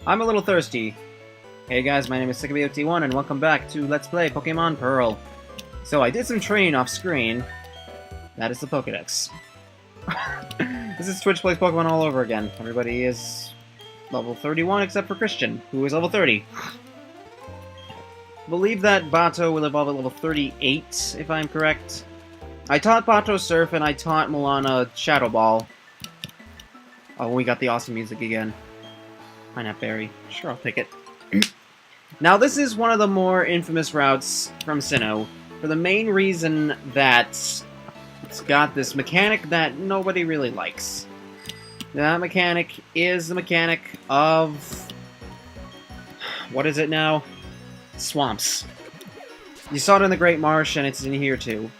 I'm a little thirsty. Hey guys, my name is SonicKitsune and welcome back to Let's Play Pokemon Pearl. So I did some training off screen. That is the Pokedex. This is Twitch Plays Pokemon all over again. Everybody is level 31 except for Christian, who is level 30. I believe that Bato will evolve at level 38, if I'm correct. I taught Bato Surf and I taught Milana Shadow Ball. Oh, we got the awesome music again. Pineapple Berry. Sure, I'll take it. Now, this is one of the more infamous routes from Sinnoh, for the main reason that it's got this mechanic that nobody really likes. That mechanic is the mechanic of... what is it now? Swamps. You saw it in the Great Marsh, and it's in here too.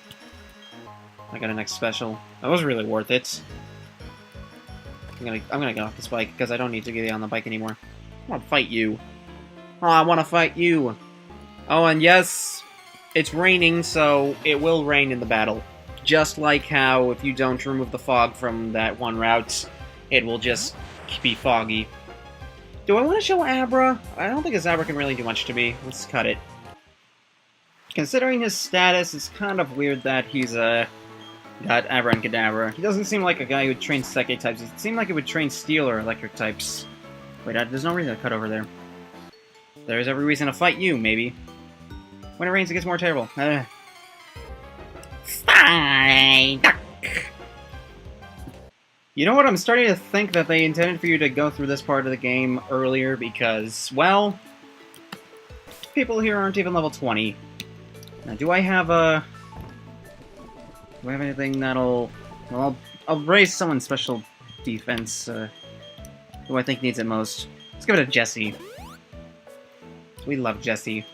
I got a next special. That was really worth it. I'm gonna get off this bike, because I don't need to get on the bike anymore. I want to fight you. Oh, I want to fight you. Oh, and yes, it's raining, so it will rain in the battle. Just like how, if you don't remove the fog from that one route, it will just be foggy. Do I want to show Abra? I don't think his Abra can really do much to me. Let's cut it. Considering his status, it's kind of weird that he's, got Abra and Kadabra. He doesn't seem like a guy who would train Psychic types. It seemed like it would train Steel or Electric types. Wait, there's no reason to cut over there. There's every reason to fight you, maybe. When it rains, it gets more terrible. Fine. You know what? I'm starting to think that they intended for you to go through this part of the game earlier because, well, people here aren't even level 20. Now, do I have anything that'll... well, I'll raise someone's special defense, who I think needs it most. Let's give it to Jesse. We love Jesse.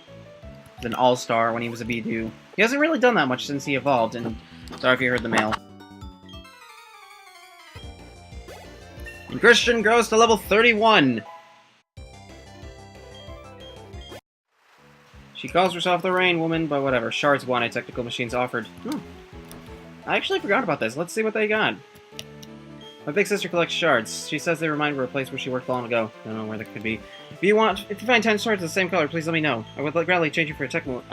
He's an all-star when he was a Bidoof. He hasn't really done that much since he evolved, and sorry if you heard the mail. And Christian grows to level 31! She calls herself the Rain Woman, but whatever. Shards wanted, technical machines offered. I actually forgot about this. Let's see what they got. My big sister collects shards. She says they remind her of a place where she worked long ago. I don't know where that could be. If you find 10 shards of the same color, please let me know. I would gladly change you for a technical...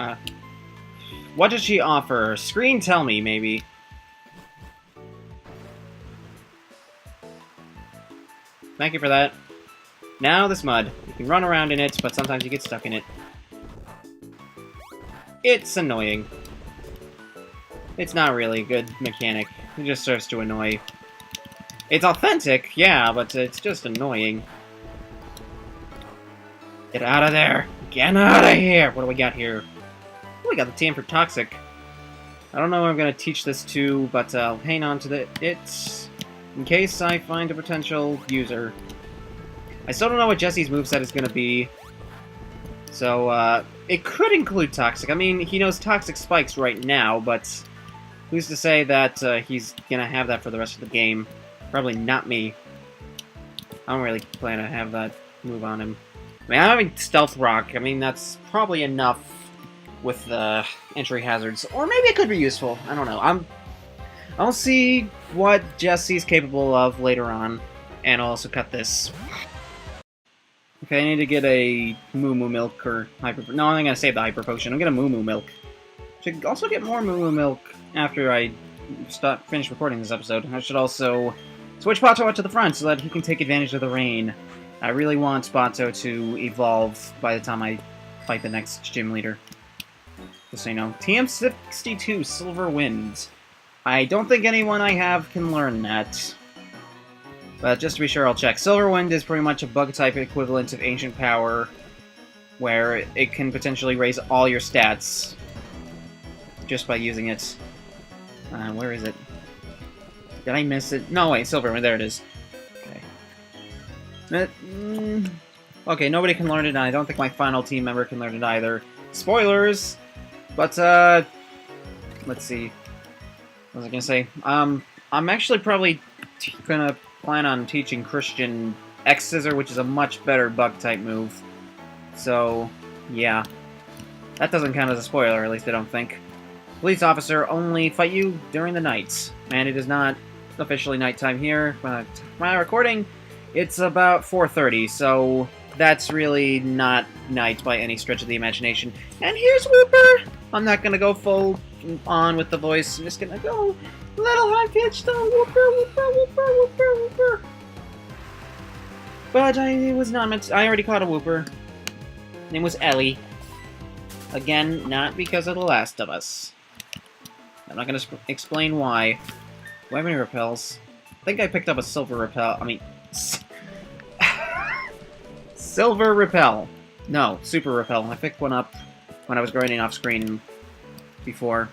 what does she offer? Screen tell me, maybe. Thank you for that. Now this mud. You can run around in it, but sometimes you get stuck in it. It's annoying. It's not really a good mechanic. It just serves to annoy. It's authentic, yeah, but it's just annoying. Get out of there! Get out of here! What do we got here? Oh, we got the TM for Toxic. I don't know who I'm going to teach this to, but I'll hang on to it in case I find a potential user. I still don't know what Jesse's moveset is going to be. So, it could include Toxic. I mean, he knows Toxic Spikes right now, but who's to say that he's going to have that for the rest of the game? Probably not me. I don't really plan to have that move on him. I mean, I'm having Stealth Rock. I mean, that's probably enough with the entry hazards. Or maybe it could be useful. I don't know. I'll see what Jesse's capable of later on. And I'll also cut this. Okay, I need to get a Moo Moo Milk or Hyper... no, I'm going to save the Hyper Potion. I'll get a Moo Moo Milk. Should also get more Moo Moo Milk after I finish recording this episode. I should also switch Bato out to the front so that he can take advantage of the rain. I really want Bato to evolve by the time I fight the next gym leader. Just so you know. TM62, Silver Wind. I don't think anyone I have can learn that. But just to be sure, I'll check. Silver Wind is pretty much a bug-type equivalent of Ancient Power, where it can potentially raise all your stats just by using it. Where is it? Did I miss it? No, wait, Silver Wind, there it is. Okay. Okay, nobody can learn it, and I don't think my final team member can learn it either. Spoilers! But, let's see. What was I gonna say? I'm actually probably gonna plan on teaching Christian X-Scissor, which is a much better bug-type move. So, yeah. That doesn't count as a spoiler, at least I don't think. Police officer only fight you during the night. And it is not officially nighttime here. When I'm recording, it's about 4:30, so that's really not nice by any stretch of the imagination. And here's Whooper! I'm not gonna go full on with the voice, I'm just gonna go a little high-pitched on Whooper, Whooper, Whooper, Whooper, Whooper. But it was not meant to, I already caught a Whooper. Name was Ellie. Again, not because of The Last of Us. I'm not gonna explain why. Do I have any repels? I think I picked up a silver repel. I mean... Silver repel. No, super repel. I picked one up when I was grinding off screen before.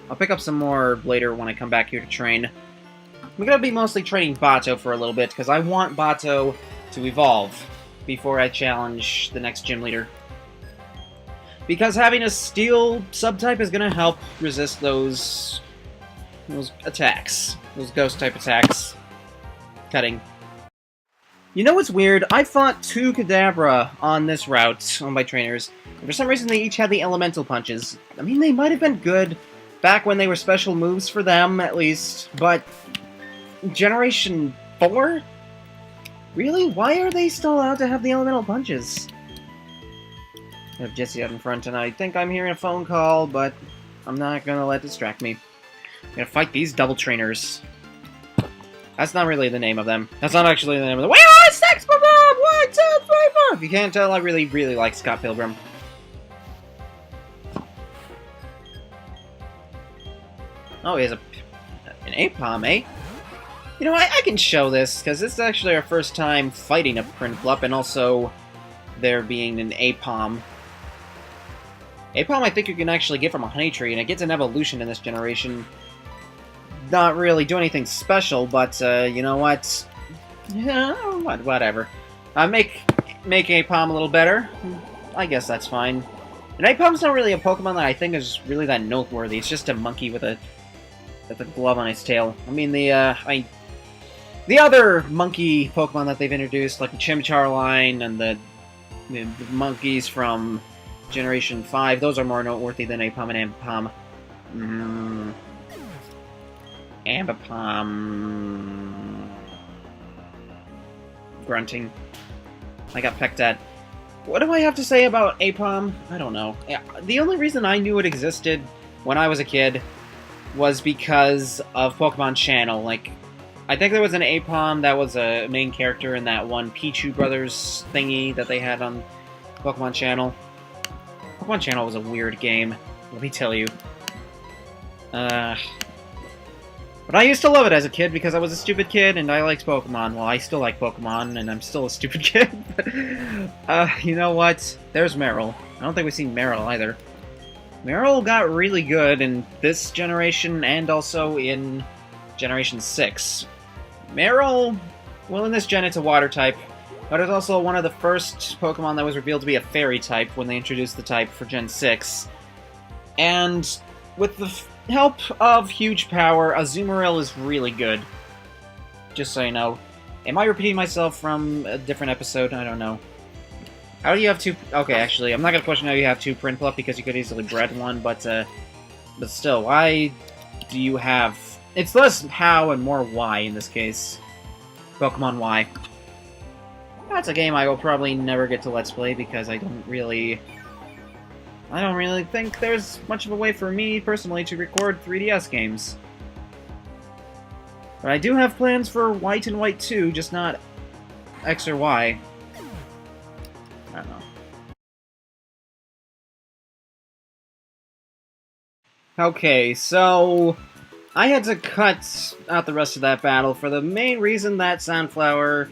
I'll pick up some more later when I come back here to train. I'm gonna be mostly training Bato for a little bit, because I want Bato to evolve before I challenge the next gym leader. Because having a steel subtype is gonna help resist those attacks. Those ghost-type attacks. Cutting. You know what's weird? I fought 2 Kadabra on this route, on my trainers. And for some reason, they each had the elemental punches. I mean, they might have been good back when they were special moves for them, at least. But... Generation 4? Really? Why are they still allowed to have the elemental punches? I have Jesse out in front, and I think I'm hearing a phone call, but I'm not gonna let it distract me. I'm gonna fight these double trainers. That's not really the name of them. That's not actually the name of them. Wait, oh, it's Sex Bob! 1, 2, 3, 4! If you can't tell, I really, really like Scott Pilgrim. Oh, he has an Apom, eh? You know, I can show this, because this is actually our first time fighting a Prinplup, and also there being an Apom. Apom, I think you can actually get from a honey tree, and it gets an evolution in this generation. Not really do anything special, but, you know what? Yeah, whatever. Make Apom a little better. I guess that's fine. And Apom's not really a Pokemon that I think is really that noteworthy. It's just a monkey with a glove on its tail. I mean, the other monkey Pokemon that they've introduced, like the Chimchar line and the monkeys from Generation 5, those are more noteworthy than Apom and Ambipom. Ambipom... Grunting. I got pecked at. What do I have to say about Apom? I don't know. Yeah, the only reason I knew it existed when I was a kid was because of Pokemon Channel. Like, I think there was an Apom that was a main character in that one Pichu Brothers thingy that they had on Pokemon Channel. Pokemon Channel was a weird game, let me tell you. But I used to love it as a kid because I was a stupid kid and I liked Pokemon. Well, I still like Pokemon and I'm still a stupid kid. You know what? There's Meryl. I don't think we've seen Meryl either. Meryl got really good in this generation and also in Generation 6. Meryl, well, in this gen it's a water type, but it's also one of the first Pokemon that was revealed to be a fairy type when they introduced the type for Gen 6. And with the help of huge power, Azumarill is really good. Just so you know. Am I repeating myself from a different episode? I don't know. How do you have 2... Okay, actually, I'm not gonna question how you have 2 Prinplup because you could easily bred one, but still, why do you have... It's less how and more why in this case. Pokemon Y. That's a game I will probably never get to Let's Play because I don't really think there's much of a way for me, personally, to record 3DS games. But I do have plans for White and White 2, just not X or Y. I don't know. Okay, so... I had to cut out the rest of that battle for the main reason that Sunflower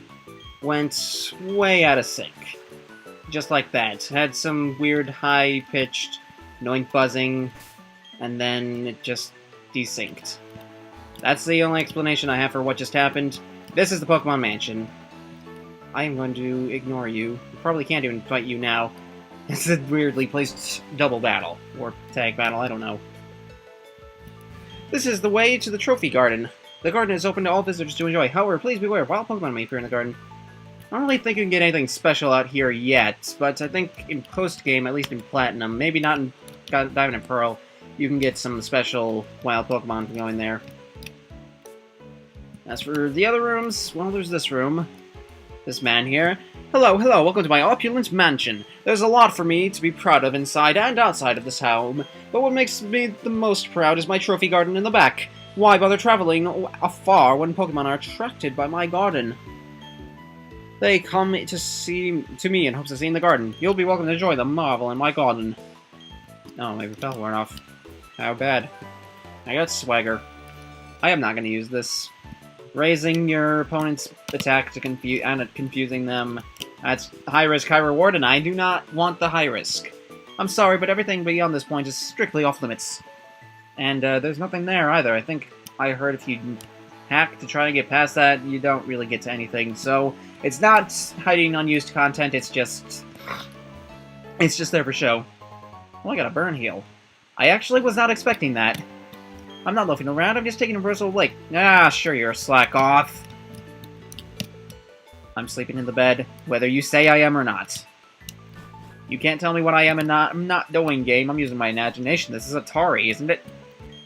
went way out of sync. Just like that. Had some weird high-pitched, annoying buzzing, and then it just desynced. That's the only explanation I have for what just happened. This is the Pokemon Mansion. I am going to ignore you. You probably can't even fight you now. It's a weirdly placed double battle, or tag battle, I don't know. This is the way to the Trophy Garden. The garden is open to all visitors to enjoy. However, please beware, wild Pokemon may appear in the garden. I don't really think you can get anything special out here yet, but I think in post-game, at least in Platinum, maybe not in Diamond and Pearl, you can get some special wild Pokemon going there. As for the other rooms, well, there's this room. This man here. Hello, hello, welcome to my opulent mansion. There's a lot for me to be proud of inside and outside of this home, but what makes me the most proud is my trophy garden in the back. Why bother traveling afar when Pokemon are attracted by my garden? They come to me in hopes of seeing the garden. You'll be welcome to join the marvel in my garden. Oh, my repel wore off. How bad. I got swagger. I am not going to use this. Raising your opponent's attack to confusing them. That's high risk, high reward, and I do not want the high risk. I'm sorry, but everything beyond this point is strictly off limits. And there's nothing there either. I think I heard if you hack to try and get past that, you don't really get to anything. So it's not hiding unused content. It's just there for show. Well, I got a burn heal. I actually was not expecting that. I'm not loafing around, I'm just taking a personal break. Ah, sure, you're a slack off. I'm sleeping in the bed, whether you say I am or not. You can't tell me what I am and I'm not doing, game. I'm using my imagination. This is Atari, isn't it?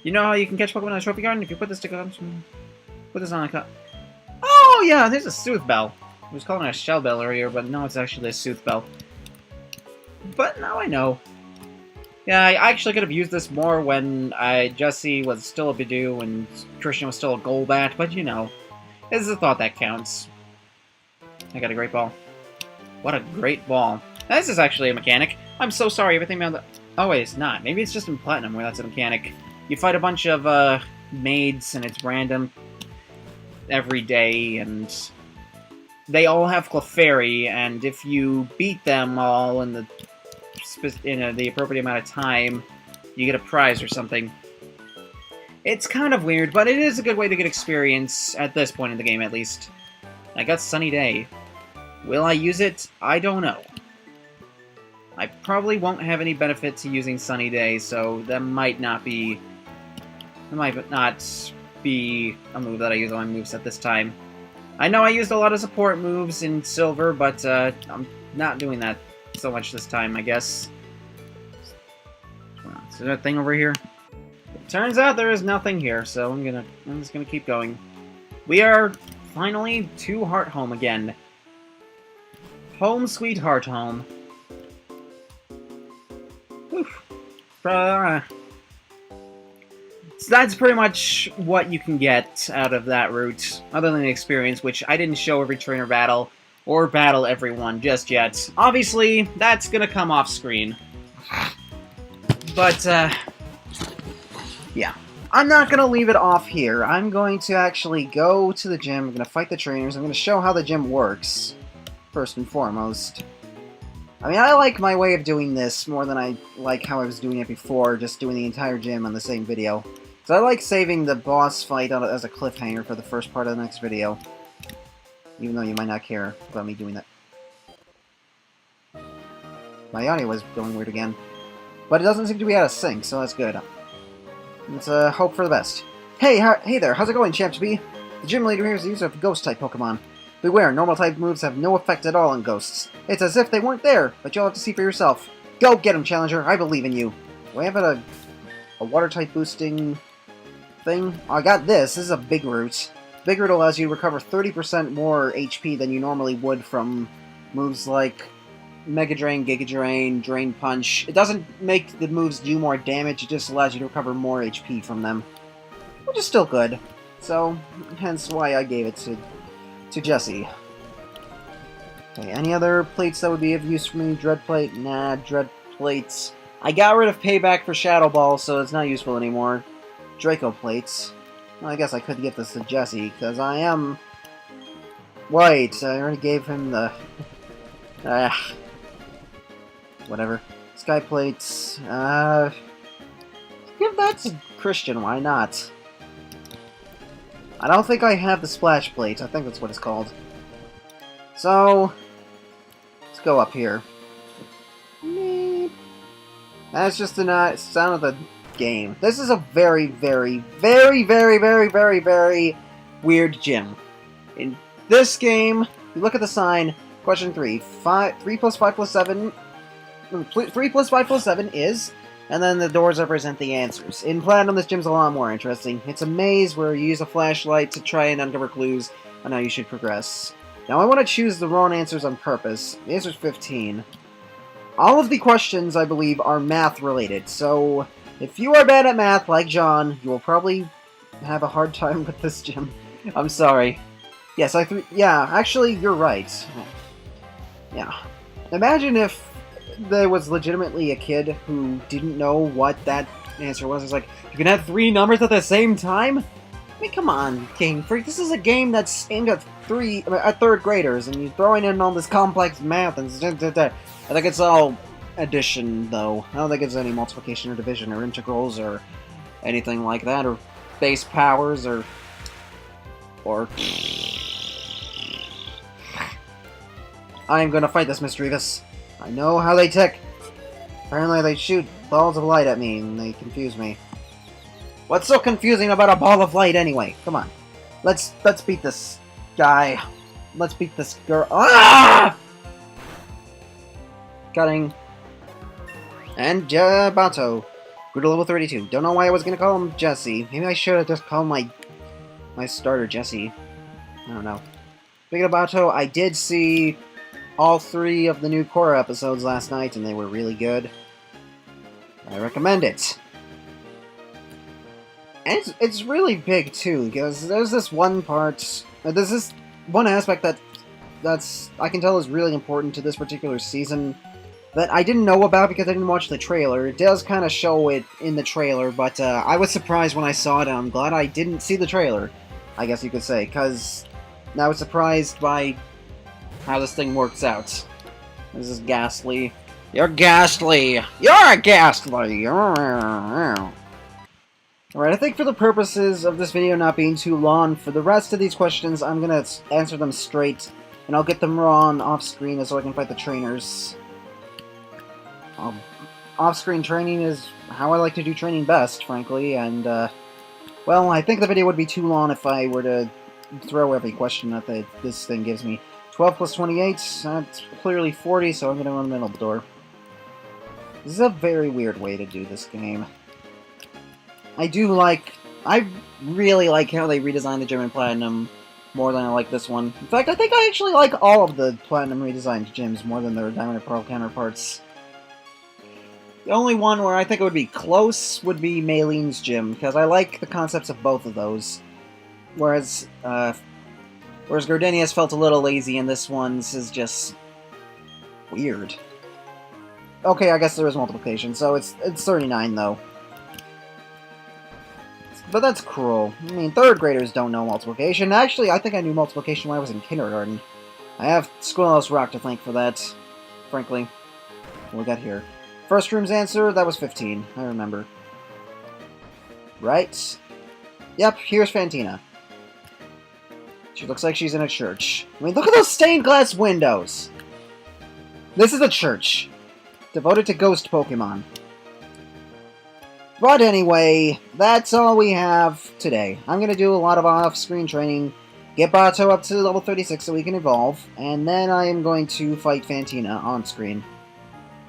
You know how you can catch Pokemon in a trophy garden? If you put this on a cup. Oh, yeah, there's a Sooth Bell. I was calling it a Shell Bell earlier, but no, it's actually a Sooth Bell. But now I know. Yeah, I actually could have used this more when Jesse was still a Bidoof and Christian was still a Golbat, but you know, this is a thought that counts. I got a great ball. What a great ball. Now, this is actually a mechanic. I'm so sorry, everything around the... Oh wait, it's not. Maybe it's just in Platinum where that's a mechanic. You fight a bunch of maids and it's random every day, and they all have Clefairy, and if you beat them all in the appropriate amount of time, you get a prize or something. It's kind of weird, but it is a good way to get experience at this point in the game, at least. I got Sunny Day. Will I use it? I don't know. I probably won't have any benefit to using Sunny Day, so that might not be a move that I use on my moveset this time. I know I used a lot of support moves in Silver, but I'm not doing that so much this time, I guess. Is there a thing over here? It turns out there is nothing here, so I'm just gonna keep going. We are finally to Heart Home again. Home sweet Heart Home. Oof. So that's pretty much what you can get out of that route, other than the experience, which I didn't show every trainer battle or battle everyone just yet. Obviously, that's gonna come off screen. But, yeah. I'm not gonna leave it off here. I'm going to actually go to the gym, I'm gonna fight the trainers, I'm gonna show how the gym works, first and foremost. I mean, I like my way of doing this more than I like how I was doing it before, just doing the entire gym on the same video. So I like saving the boss fight as a cliffhanger for the first part of the next video. Even though you might not care about me doing that. My audio was going weird again. But it doesn't seem to be out of sync, so that's good. Let's hope for the best. Hey there, how's it going, Champ B? The gym leader here is the user of Ghost-type Pokemon. Beware, normal-type moves have no effect at all on Ghosts. It's as if they weren't there, but you'll have to see for yourself. Go get him, Challenger, I believe in you. Do I have a water-type boosting thing? Oh, I got this. This is a Big Root. Big Root allows you to recover 30% more HP than you normally would from moves like Mega Drain, Giga Drain, Drain Punch. It doesn't make the moves do more damage, it just allows you to recover more HP from them. Which is still good. So, hence why I gave it to Jesse. Okay, any other plates that would be of use for me? Dread Plate? Nah, Dread Plates. I got rid of Payback for Shadow Ball, so it's not useful anymore. Draco Plates. Well, I guess I could give this to Jesse, because I am... Wait, I already gave him the... whatever. Sky Plates, give that to Christian, why not? I don't think I have the Splash Plate, I think that's what it's called. So, let's go up here. That's just the sound of the game. This is a very, very, very, very, very, very, very weird gym. In this game, you look at the sign, question 3. 3 plus 5 plus 7... 3 plus 5 plus 7 is... And then the doors represent the answers. In Platinum, this gym's a lot more interesting. It's a maze where you use a flashlight to try and uncover clues on how you should progress. Now I want to choose the wrong answers on purpose. The answer's 15. All of the questions, I believe, are math-related, so if you are bad at math, like John, you will probably have a hard time with this gym. I'm sorry. Yes, yeah, actually, you're right. Yeah. Imagine if there was legitimately a kid who didn't know what that answer was. It's like, you can have 3 numbers at the same time? I mean, come on, Game Freak. This is a game that's aimed at third graders, and you're throwing in all this complex math and I think it's all addition, though. I don't think it's any multiplication or division or integrals or anything like that, or base powers, or... I'm gonna fight this mischievous. I know how they tick. Apparently they shoot balls of light at me, and they confuse me. What's so confusing about a ball of light, anyway? Come on. Let's beat this guy. Let's beat this girl. Ah! Cutting. And Bato. Grew to level 32. Don't know why I was gonna call him Jesse. Maybe I should have just called my starter Jesse. I don't know. Speaking of Bato, I did see all 3 of the new Korra episodes last night, and they were really good. I recommend it. And it's really big, too, because there's this one part... There's this one aspect that's I can tell is really important to this particular season that I didn't know about because I didn't watch the trailer. It does kind of show it in the trailer, but I was surprised when I saw it, and I'm glad I didn't see the trailer, I guess you could say, because I was surprised by how this thing works out. This is ghastly. You're ghastly! You're ghastly! Alright, I think for the purposes of this video not being too long, for the rest of these questions, I'm gonna answer them straight, and I'll get them wrong off-screen so I can fight the trainers. Off-screen training is how I like to do training best, frankly, and, well, I think the video would be too long if I were to throw every question that this thing gives me. 12 plus 28, that's clearly 40, so I'm gonna run the middle door. This is a very weird way to do this game. I really like how they redesigned the gym in Platinum more than I like this one. In fact, I think I actually like all of the Platinum redesigned gyms more than their Diamond and Pearl counterparts. The only one where I think it would be close would be Maylene's gym, because I like the concepts of both of those. Whereas Gardenia's felt a little lazy, and this one's is just weird. Okay, I guess there is multiplication, so it's 39, though. But that's cruel. I mean, 3rd graders don't know multiplication. Actually, I think I knew multiplication when I was in kindergarten. I have Squirrel's Rock to thank for that, frankly. What we got here? First room's answer, that was 15. I remember. Right? Yep, here's Fantina. She looks like she's in a church. I mean, look at those stained glass windows! This is a church. Devoted to ghost Pokemon. But anyway, that's all we have today. I'm going to do a lot of off-screen training, get Bato up to level 36 so we can evolve, and then I am going to fight Fantina on-screen.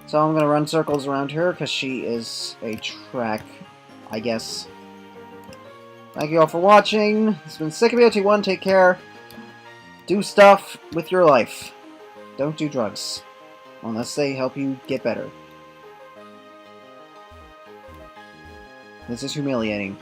So I'm going to run circles around her, because she is a track, I guess. Thank you all for watching. It's been SickofBOT1, take care. Do stuff with your life. Don't do drugs. Unless they help you get better. This is humiliating.